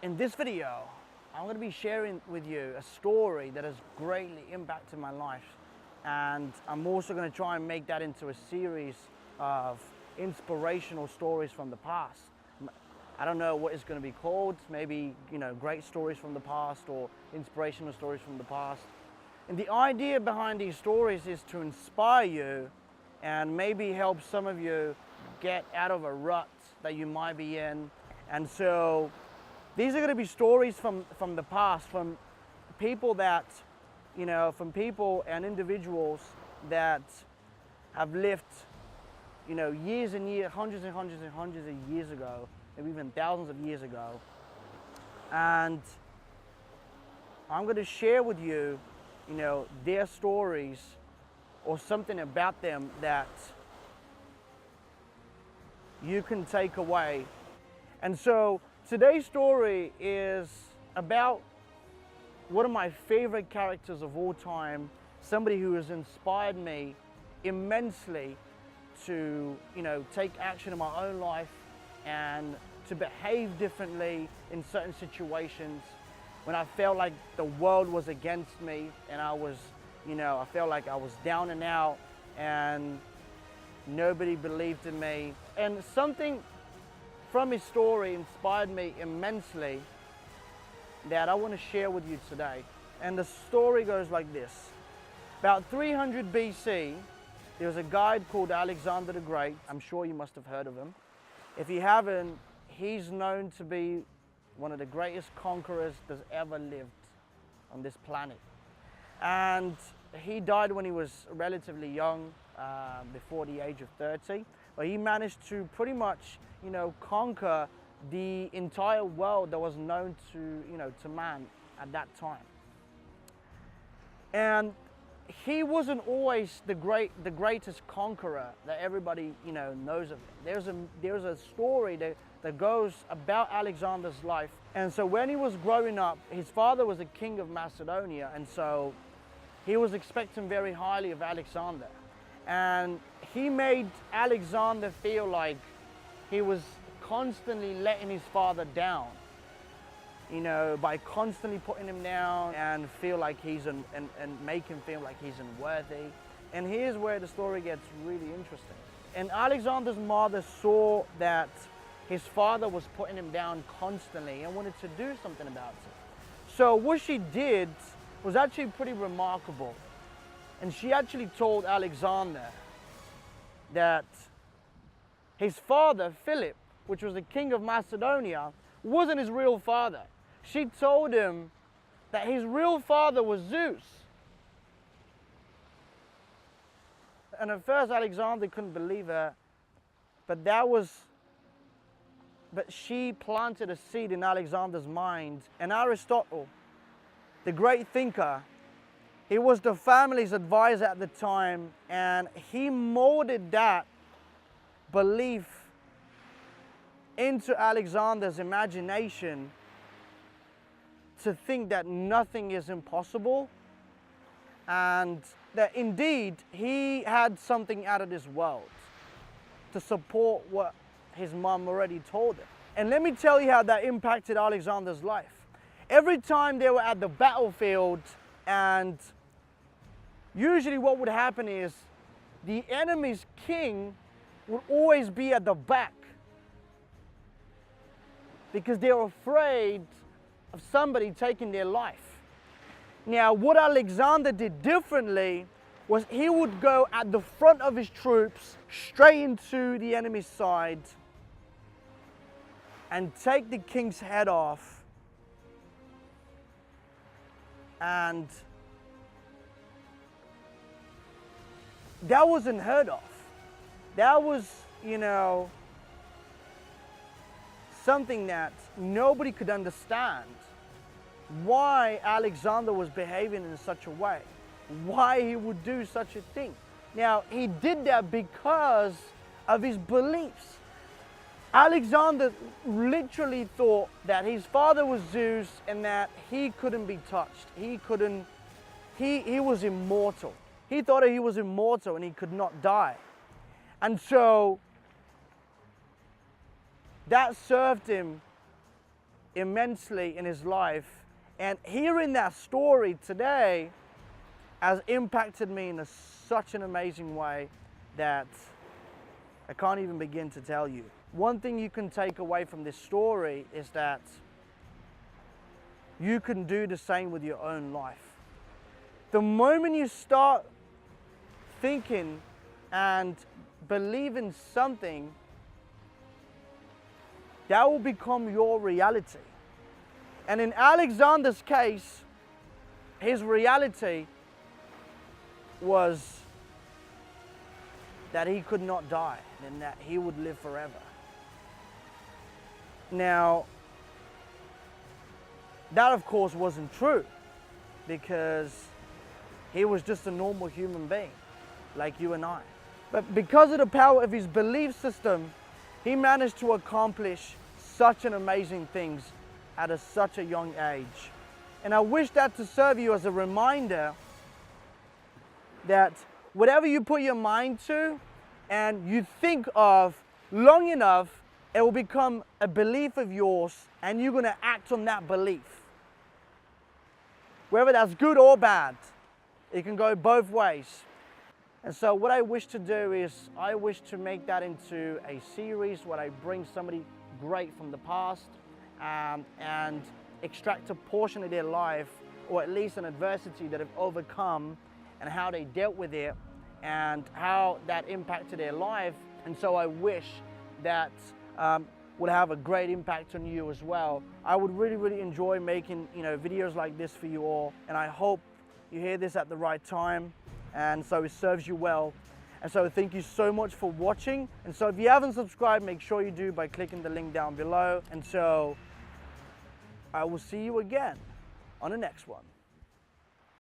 In this video, I'm going to be sharing with you a story that has greatly impacted my life, and I'm also going to try and make that into a series of inspirational stories from the past. I don't know what it's going to be called, maybe, great stories from the past or inspirational stories from the past. And the idea behind these stories is to inspire you and maybe help some of you get out of a rut that you might be in. And so these are going to be stories from the past, from people that, from people and individuals that have lived, years and years, hundreds and hundreds and hundreds of years ago, maybe even thousands of years ago. And I'm going to share with you, their stories or something about them that you can take away. And so today's story is about one of my favorite characters of all time, somebody who has inspired me immensely to, take action in my own life and to behave differently in certain situations when I felt like the world was against me and I was, I felt like I was down and out and nobody believed in me. And something from his story inspired me immensely that I want to share with you today. And the story goes like this. About 300 BC, there was a guy called Alexander the Great. I'm sure you must have heard of him. If you haven't, he's known to be one of the greatest conquerors that's ever lived on this planet. And he died when he was relatively young, before the age of 30. But he managed to pretty much, conquer the entire world that was known to, to man at that time. And he wasn't always the greatest conqueror that everybody, knows of. There's a story that goes about Alexander's life. And so when he was growing up, his father was a king of Macedonia, and so he was expecting very highly of Alexander. And he made Alexander feel like he was constantly letting his father down, by constantly putting him down and feel like and make him feel like he's unworthy. And here's where the story gets really interesting. And Alexander's mother saw that his father was putting him down constantly and wanted to do something about it. So what she did was actually pretty remarkable. And she actually told Alexander that his father, Philip, which was the king of Macedonia, wasn't his real father. She told him that his real father was Zeus. And at first Alexander couldn't believe her, but she planted a seed in Alexander's mind. And Aristotle, the great thinker, he was the family's advisor at the time, and he molded that belief into Alexander's imagination to think that nothing is impossible and that indeed he had something out of this world to support what his mom already told him. And let me tell you how that impacted Alexander's life. Every time they were at the battlefield, and usually what would happen is the enemy's king would always be at the back because they're afraid of somebody taking their life. Now, what Alexander did differently was he would go at the front of his troops straight into the enemy's side and take the king's head off. And that was unheard of. That was, something that nobody could understand. Why Alexander was behaving in such a way. Why he would do such a thing. Now, he did that because of his beliefs. Alexander literally thought that his father was Zeus and that he couldn't be touched. He was immortal. He thought he was immortal and he could not die. And so that served him immensely in his life. And hearing that story today has impacted me in such an amazing way that I can't even begin to tell you. One thing you can take away from this story is that you can do the same with your own life. The moment you start thinking and believing something, that will become your reality. And in Alexander's case, his reality was that he could not die and that he would live forever. Now, that of course wasn't true, because he was just a normal human being like you and I. But because of the power of his belief system, he managed to accomplish such an amazing things at such a young age. And I wish that to serve you as a reminder that whatever you put your mind to and you think of long enough, it will become a belief of yours, and you're going to act on that belief. Whether that's good or bad, it can go both ways. And so what I wish to do is I wish to make that into a series where I bring somebody great from the past and extract a portion of their life, or at least an adversity that have overcome, and how they dealt with it and how that impacted their life. And so I wish that would have a great impact on you as well. I would really enjoy making videos like this for you all, and I hope you hear this at the right time, and so it serves you well. And so thank you so much for watching. And so if you haven't subscribed, make sure you do by clicking the link down below. And so I will see you again on the next one.